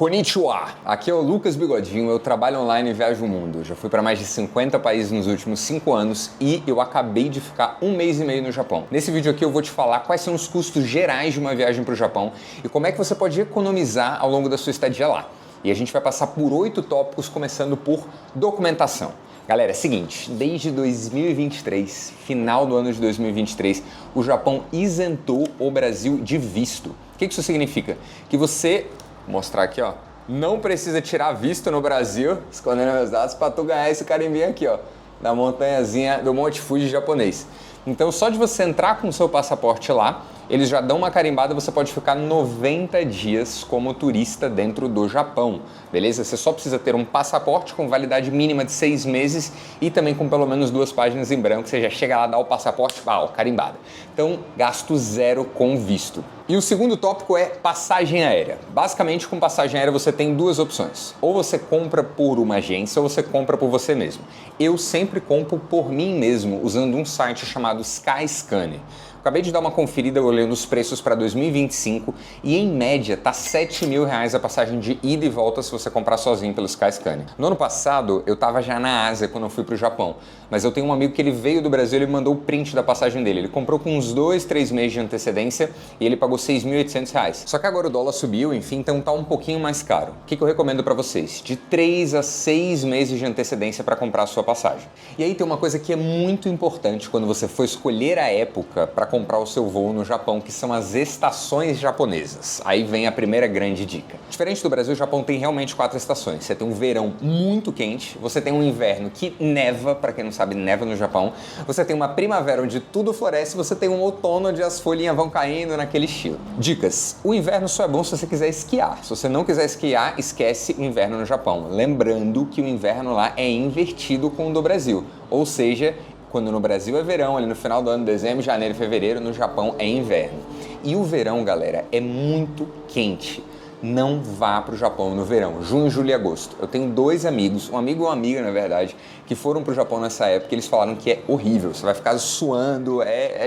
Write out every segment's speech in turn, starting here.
Konnichiwa! Aqui é o Lucas Bigodinho, eu trabalho online e viajo o mundo. Já fui para mais de 50 países nos últimos 5 anos e eu acabei de ficar 1 mês e meio no Japão. Nesse vídeo aqui eu vou te falar quais são os custos gerais de uma viagem para o Japão e como é que você pode economizar ao longo da sua estadia lá. E a gente vai passar por 8 tópicos, começando por documentação. Galera, é o seguinte, desde 2023, final do ano de 2023, o Japão isentou o Brasil de visto. O que isso significa? Que você... Vou mostrar aqui, ó. Não precisa tirar visto no Brasil, escondendo meus dados, para tu ganhar esse carimbinho aqui, ó, da montanhazinha do Monte Fuji japonês. Então, só de você entrar com o seu passaporte lá, eles já dão uma carimbada, você pode ficar 90 dias como turista dentro do Japão, beleza? Você só precisa ter um passaporte com validade mínima de 6 meses e também com pelo menos 2 páginas em branco, você já chega lá, dá o passaporte, ó, carimbada. Então, gasto zero com visto. E o segundo tópico é passagem aérea. Basicamente, com passagem aérea você tem 2 opções. Ou você compra por uma agência ou você compra por você mesmo. Eu sempre compro por mim mesmo, usando um site chamado Skyscanner. Acabei de dar uma conferida olhando os preços para 2025 e em média tá R$7.000 a passagem de ida e volta se você comprar sozinho pelo Skyscanner. No ano passado eu tava já na Ásia quando eu fui pro Japão, mas eu tenho um amigo que ele veio do Brasil e ele mandou o print da passagem dele. Ele comprou com uns 2, 3 meses de antecedência e ele pagou R$6.800. Só que agora o dólar subiu, enfim, então tá um pouquinho mais caro. O que eu recomendo para vocês? De 3 a 6 meses de antecedência para comprar a sua passagem. E aí tem uma coisa que é muito importante quando você for escolher a época para comprar o seu voo no Japão, que são as estações japonesas. Aí vem a primeira grande dica. Diferente do Brasil, o Japão tem realmente 4 estações. Você tem um verão muito quente, você tem um inverno que neva, para quem não sabe, neva no Japão. Você tem uma primavera onde tudo floresce, você tem um outono onde as folhinhas vão caindo naquele estilo. Dicas. O inverno só é bom se você quiser esquiar. Se você não quiser esquiar, esquece o inverno no Japão. Lembrando que o inverno lá é invertido com o do Brasil. Ou seja, quando no Brasil é verão, ali no final do ano, dezembro, janeiro e fevereiro, no Japão é inverno. E o verão, galera, é muito quente. Não vá para o Japão no verão, junho, julho e agosto. Eu tenho 2 amigos, um amigo e uma amiga, na verdade, que foram para o Japão nessa época e eles falaram que é horrível, você vai ficar suando,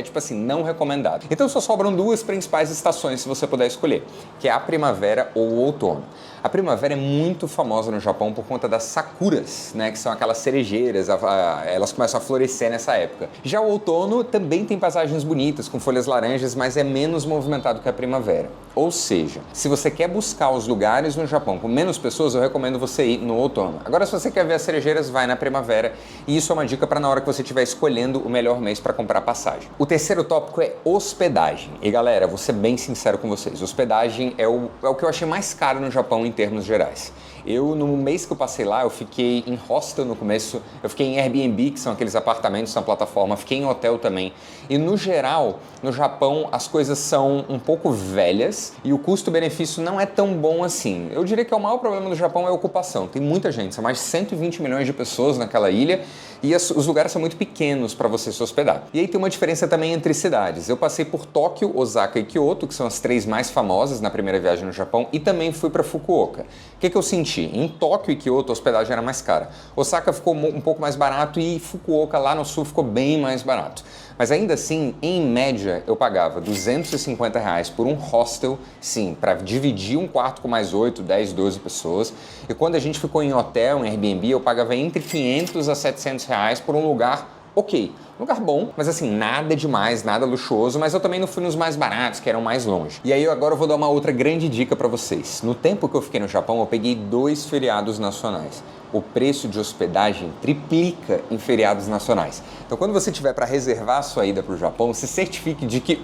tipo assim, não recomendado. Então só sobram 2 principais estações se você puder escolher, que é a primavera ou o outono. A primavera é muito famosa no Japão por conta das sakuras, né, que são aquelas cerejeiras, elas começam a florescer nessa época. Já o outono também tem paisagens bonitas, com folhas laranjas, mas é menos movimentado que a primavera. Ou seja, se você quer buscar os lugares no Japão com menos pessoas, eu recomendo você ir no outono. Agora, se você quer ver as cerejeiras, vai na primavera, e isso é uma dica para na hora que você estiver escolhendo o melhor mês para comprar passagem. O terceiro tópico é hospedagem. E galera, vou ser bem sincero com vocês, hospedagem é o que eu achei mais caro no Japão em termos gerais. No mês que eu passei lá, eu fiquei em hostel no começo, eu fiquei em Airbnb, que são aqueles apartamentos na plataforma, fiquei em hotel também. E no geral, no Japão, as coisas são um pouco velhas e o custo-benefício não é tão bom assim. Eu diria que o maior problema do Japão é a ocupação. Tem muita gente, são mais de 120 milhões de pessoas naquela ilha e os lugares são muito pequenos para você se hospedar. E aí tem uma diferença também entre cidades. Eu passei por Tóquio, Osaka e Kyoto, que são as 3 mais famosas na primeira viagem no Japão, e também fui para Fukuoka. O que eu senti? Em Tóquio e Kyoto a hospedagem era mais cara. Osaka ficou um pouco mais barato e Fukuoka lá no sul ficou bem mais barato. Mas ainda assim, em média, eu pagava R$250 por um hostel, sim, para dividir um quarto com mais 8, 10, 12 pessoas. E quando a gente ficou em hotel, em Airbnb, eu pagava entre R$500 a R$700 por um lugar ok. Lugar bom, mas assim, nada demais, nada luxuoso, mas eu também não fui nos mais baratos, que eram mais longe. E aí agora eu vou dar uma outra grande dica para vocês. No tempo que eu fiquei no Japão, eu peguei 2 feriados nacionais. O preço de hospedagem triplica em feriados nacionais. Então quando você tiver para reservar a sua ida para o Japão, se certifique de que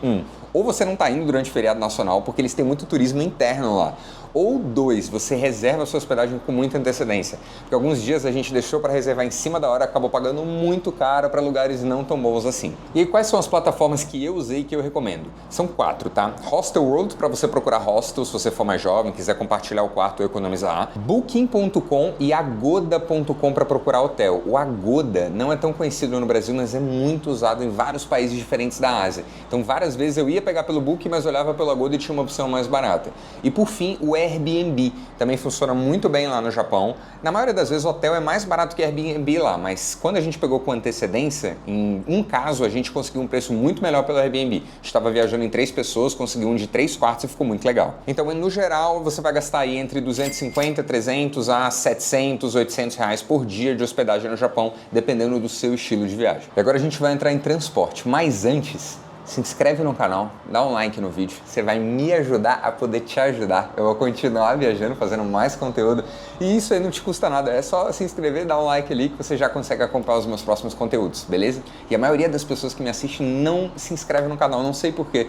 ou você não está indo durante feriado nacional, porque eles têm muito turismo interno lá, ou 2, você reserva a sua hospedagem com muita antecedência. Porque alguns dias a gente deixou para reservar em cima da hora, acabou pagando muito caro para lugares não tão bons assim. E aí, quais são as plataformas que eu usei e que eu recomendo? São 4, tá? Hostel World, para você procurar hostel, se você for mais jovem, quiser compartilhar o quarto ou economizar. Booking.com e Agoda.com para procurar hotel. O Agoda não é tão conhecido no Brasil, mas é muito usado em vários países diferentes da Ásia. Então, várias vezes eu ia pegar pelo Booking, mas olhava pelo Agoda e tinha uma opção mais barata. E por fim, o Airbnb. Também funciona muito bem lá no Japão. Na maioria das vezes o hotel é mais barato que Airbnb lá, mas quando a gente pegou com antecedência, em um caso a gente conseguiu um preço muito melhor pelo Airbnb. A gente estava viajando em 3 pessoas, conseguiu um de 3 quartos e ficou muito legal. Então, no geral, você vai gastar aí entre 250, 300 a 700, 800 reais por dia de hospedagem no Japão, dependendo do seu estilo de viagem. E agora a gente vai entrar em transporte, mas antes, se inscreve no canal, dá um like no vídeo, você vai me ajudar a poder te ajudar. Eu vou continuar viajando, fazendo mais conteúdo e isso aí não te custa nada, é só se inscrever, dar um like ali que você já consegue acompanhar os meus próximos conteúdos, beleza? E a maioria das pessoas que me assistem não se inscreve no canal, não sei porquê.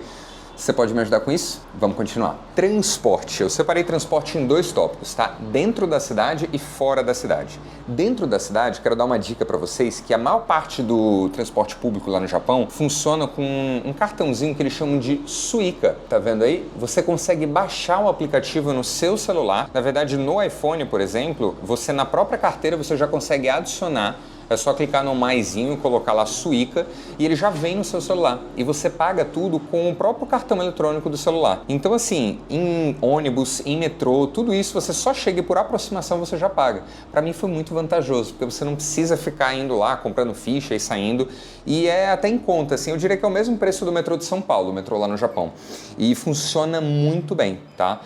Você pode me ajudar com isso? Vamos continuar. Transporte. Eu separei transporte em 2 tópicos, tá? Dentro da cidade e fora da cidade. Dentro da cidade, quero dar uma dica para vocês que a maior parte do transporte público lá no Japão funciona com um cartãozinho que eles chamam de Suica. Tá vendo aí? Você consegue baixar o aplicativo no seu celular. Na verdade, no iPhone, por exemplo, você na própria carteira você já consegue adicionar. É só clicar no maisinho, colocar lá Suica e ele já vem no seu celular. E você paga tudo com o próprio cartão eletrônico do celular. Então assim, em ônibus, em metrô, tudo isso você só chega e por aproximação você já paga. Para mim foi muito vantajoso, porque você não precisa ficar indo lá, comprando ficha e saindo. E é até em conta, assim, eu diria que é o mesmo preço do metrô de São Paulo, o metrô lá no Japão. E funciona muito bem, tá?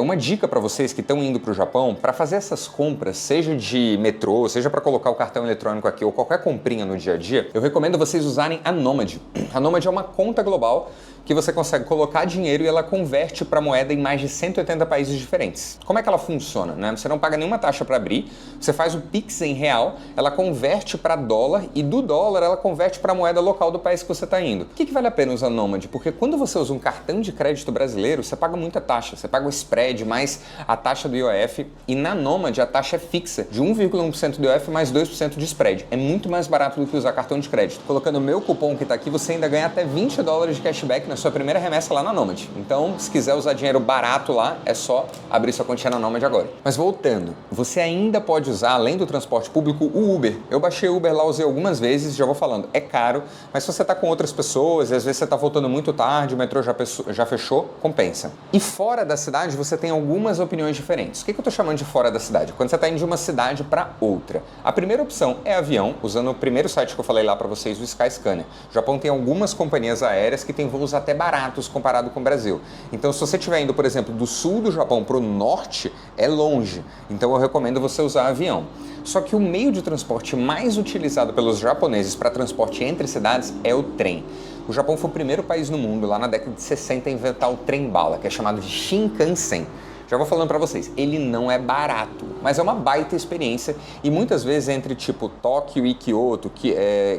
Uma dica para vocês que estão indo para o Japão, para fazer essas compras, seja de metrô, seja para colocar o cartão eletrônico aqui ou qualquer comprinha no dia a dia, eu recomendo vocês usarem a Nomad. A Nomad é uma conta global que você consegue colocar dinheiro e ela converte para moeda em mais de 180 países diferentes. Como é que ela funciona, né? Você não paga nenhuma taxa para abrir, você faz o Pix em real, ela converte para dólar e do dólar ela converte para a moeda local do país que você está indo. Por que vale a pena usar Nomad? Porque quando você usa um cartão de crédito brasileiro, você paga muita taxa, você paga o spread mais a taxa do IOF e na Nomad a taxa é fixa, de 1,1% do IOF mais 2% de spread. É muito mais barato do que usar cartão de crédito. Colocando o meu cupom que está aqui, você ainda ganha até $20 de cashback na sua primeira remessa lá na Nomad. Então, se quiser usar dinheiro barato lá, é só abrir sua continha na Nomad agora. Mas voltando, você ainda pode usar, além do transporte público, o Uber. Eu baixei o Uber lá, usei algumas vezes, já vou falando, é caro, mas se você está com outras pessoas e às vezes você está voltando muito tarde, o metrô já fechou, compensa. E fora da cidade, você tem algumas opiniões diferentes. O que eu estou chamando de fora da cidade? Quando você está indo de uma cidade para outra. A primeira opção é avião, usando o primeiro site que eu falei lá para vocês, o Skyscanner. O Japão tem algumas companhias aéreas que têm voos até baratos comparado com o Brasil. Então, se você estiver indo, por exemplo, do sul do Japão para o norte, é longe. Então, eu recomendo você usar avião. Só que o meio de transporte mais utilizado pelos japoneses para transporte entre cidades é o trem. O Japão foi o primeiro país no mundo, lá na década de 60, a inventar o trem-bala, que é chamado de Shinkansen. Já vou falando para vocês, ele não é barato, mas é uma baita experiência e muitas vezes entre tipo Tóquio e Kyoto,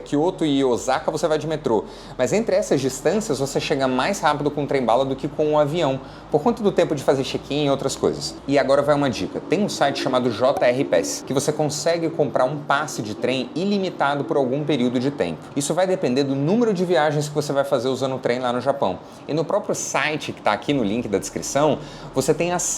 Kyoto e Osaka você vai de metrô, mas entre essas distâncias você chega mais rápido com o trem-bala do que com o avião, por conta do tempo de fazer check-in e outras coisas. E agora vai uma dica, tem um site chamado JR Pass, que você consegue comprar um passe de trem ilimitado por algum período de tempo. Isso vai depender do número de viagens que você vai fazer usando o trem lá no Japão. E no próprio site, que está aqui no link da descrição, você tem acesso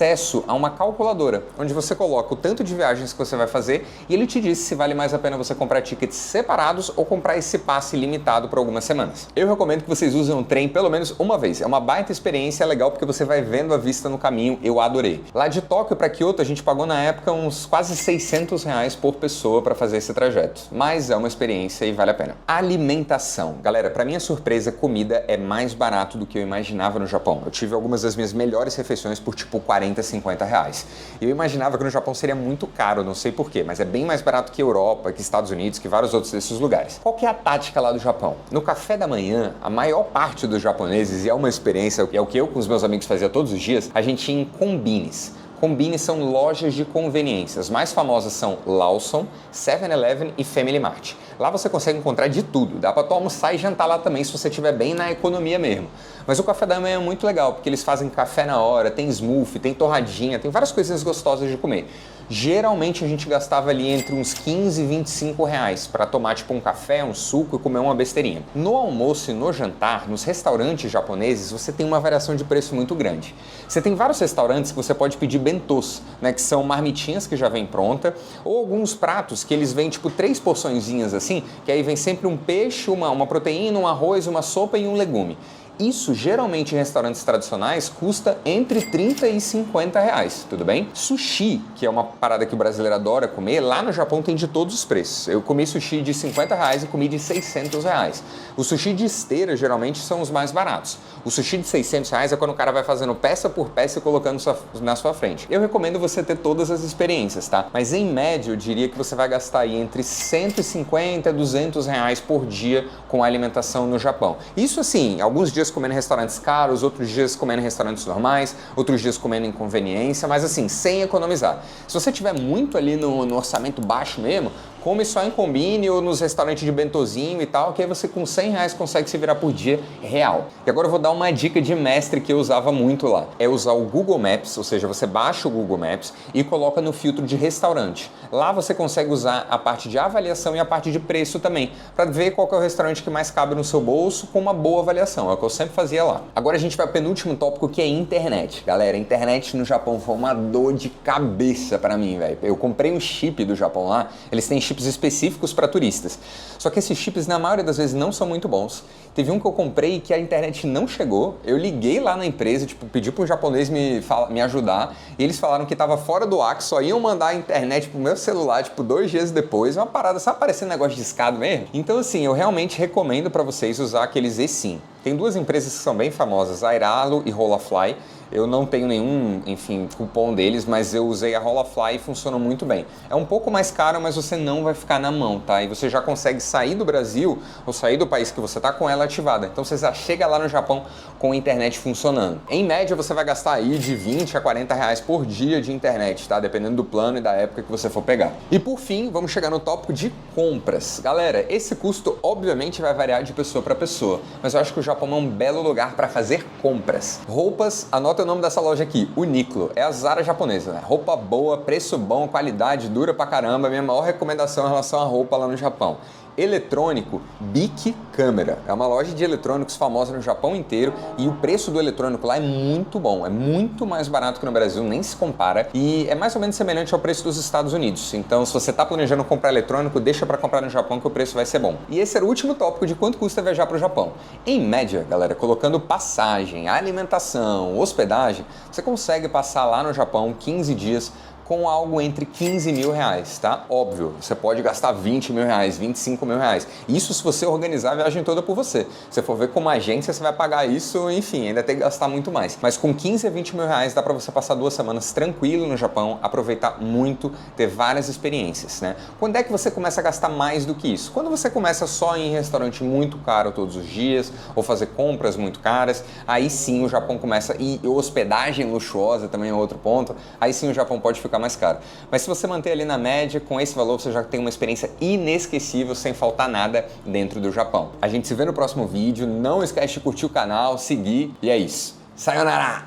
a uma calculadora, onde você coloca o tanto de viagens que você vai fazer e ele te diz se vale mais a pena você comprar tickets separados ou comprar esse passe limitado por algumas semanas. Eu recomendo que vocês usem o trem pelo menos uma vez. É uma baita experiência, é legal porque você vai vendo a vista no caminho, eu adorei. Lá de Tóquio para Kyoto a gente pagou na época uns quase R$600 por pessoa para fazer esse trajeto, mas é uma experiência e vale a pena. Alimentação. Galera, para minha surpresa, comida é mais barato do que eu imaginava no Japão. Eu tive algumas das minhas melhores refeições por tipo R$40, R$50. Eu imaginava que no Japão seria muito caro, não sei porquê, mas é bem mais barato que Europa, que Estados Unidos, que vários outros desses lugares. Qual que é a tática lá do Japão? No café da manhã, a maior parte dos japoneses, e é uma experiência, é o que eu com os meus amigos fazia todos os dias, a gente ia em combines. Combines são lojas de conveniência. As mais famosas são Lawson, 7-Eleven e Family Mart. Lá você consegue encontrar de tudo. Dá para tu almoçar e jantar lá também se você estiver bem na economia mesmo. Mas o café da manhã é muito legal, porque eles fazem café na hora, tem smoothie, tem torradinha, tem várias coisinhas gostosas de comer. Geralmente a gente gastava ali entre uns 15 e 25 reais para tomar tipo um café, um suco e comer uma besteirinha. No almoço e no jantar, nos restaurantes japoneses, você tem uma variação de preço muito grande. Você tem vários restaurantes que você pode pedir bentôs, né, que são marmitinhas que já vem pronta, ou alguns pratos que eles vêm tipo 3 porçõezinhas assim, que aí vem sempre um peixe, uma proteína, um arroz, uma sopa e um legume. Isso geralmente em restaurantes tradicionais custa entre 30 e 50 reais, tudo bem? Sushi, que é uma parada que o brasileiro adora comer, lá no Japão tem de todos os preços. Eu comi sushi de 50 reais e comi de 600 reais. O sushi de esteira geralmente são os mais baratos. O sushi de 600 reais é quando o cara vai fazendo peça por peça e colocando na sua frente. Eu recomendo você ter todas as experiências, tá? Mas em média eu diria que você vai gastar aí entre 150 e 200 reais por dia com alimentação no Japão. Isso assim, alguns dias comendo em restaurantes caros, outros dias comendo em restaurantes normais, outros dias comendo em conveniência, mas assim, sem economizar. Se você tiver muito ali no orçamento baixo mesmo, come só em Combini ou nos restaurantes de bentozinho e tal, que aí você com 100 reais consegue se virar por dia real. E agora eu vou dar uma dica de mestre que eu usava muito lá. É usar o Google Maps, ou seja, você baixa o Google Maps e coloca no filtro de restaurante. Lá você consegue usar a parte de avaliação e a parte de preço também, para ver qual que é o restaurante que mais cabe no seu bolso com uma boa avaliação. É o que eu sempre fazia lá. Agora a gente vai para o penúltimo tópico, que é internet. Galera, a internet no Japão foi uma dor de cabeça para mim, velho. Eu comprei um chip do Japão lá, eles têm chips específicos para turistas. Só que esses chips, na maioria das vezes, não são muito bons. Teve um que eu comprei que a internet não chegou. Eu liguei lá na empresa, pedi para um japonês me ajudar, e eles falaram que estava fora do ar, que só iam mandar a internet pro meu celular, 2 dias depois. Uma parada, sabe, parecendo negócio de escada mesmo? Então, assim, eu realmente recomendo para vocês usar aqueles eSIM. Tem 2 empresas que são bem famosas, a Airalo e Rolafly. Eu não tenho nenhum, enfim, cupom deles, mas eu usei a Rolafly e funciona muito bem. É um pouco mais caro, mas você não vai ficar na mão, tá? E você já consegue sair do Brasil ou sair do país que você tá com ela ativada. Então você já chega lá no Japão com a internet funcionando. Em média, você vai gastar aí de 20 a 40 reais por dia de internet, tá? Dependendo do plano e da época que você for pegar. E por fim, vamos chegar no tópico de compras. Galera, esse custo obviamente vai variar de pessoa para pessoa, mas eu acho que o Japão é um belo lugar para fazer compras. Roupas, anota o nome dessa loja aqui, Uniqlo. É a Zara japonesa, né? Roupa boa, preço bom, qualidade, dura pra caramba. Minha maior recomendação em relação à roupa lá no Japão. Eletrônico, Bic Câmera. É uma loja de eletrônicos famosa no Japão inteiro e o preço do eletrônico lá é muito bom, é muito mais barato que no Brasil, nem se compara, e é mais ou menos semelhante ao preço dos Estados Unidos. Então, se você está planejando comprar eletrônico, deixa para comprar no Japão que o preço vai ser bom. E esse era o último tópico de quanto custa viajar para o Japão. Em média, galera, colocando passagem, alimentação, hospedagem, você consegue passar lá no Japão 15 dias com algo entre 15 mil reais, tá? Óbvio, você pode gastar 20 mil reais, 25 mil reais. Isso se você organizar a viagem toda por você. Se você for ver como agência, você vai pagar isso, enfim, ainda tem que gastar muito mais. Mas com 15 a 20 mil reais dá pra você passar 2 semanas tranquilo no Japão, aproveitar muito, ter várias experiências, né? Quando é que você começa a gastar mais do que isso? Quando você começa só em restaurante muito caro todos os dias, ou fazer compras muito caras, aí sim o Japão começa, e hospedagem luxuosa também é outro ponto, aí sim o Japão pode ficar mais caro. Mas se você manter ali na média, com esse valor você já tem uma experiência inesquecível, sem faltar nada dentro do Japão. A gente se vê no próximo vídeo, não esquece de curtir o canal, seguir, e é isso. Sayonara!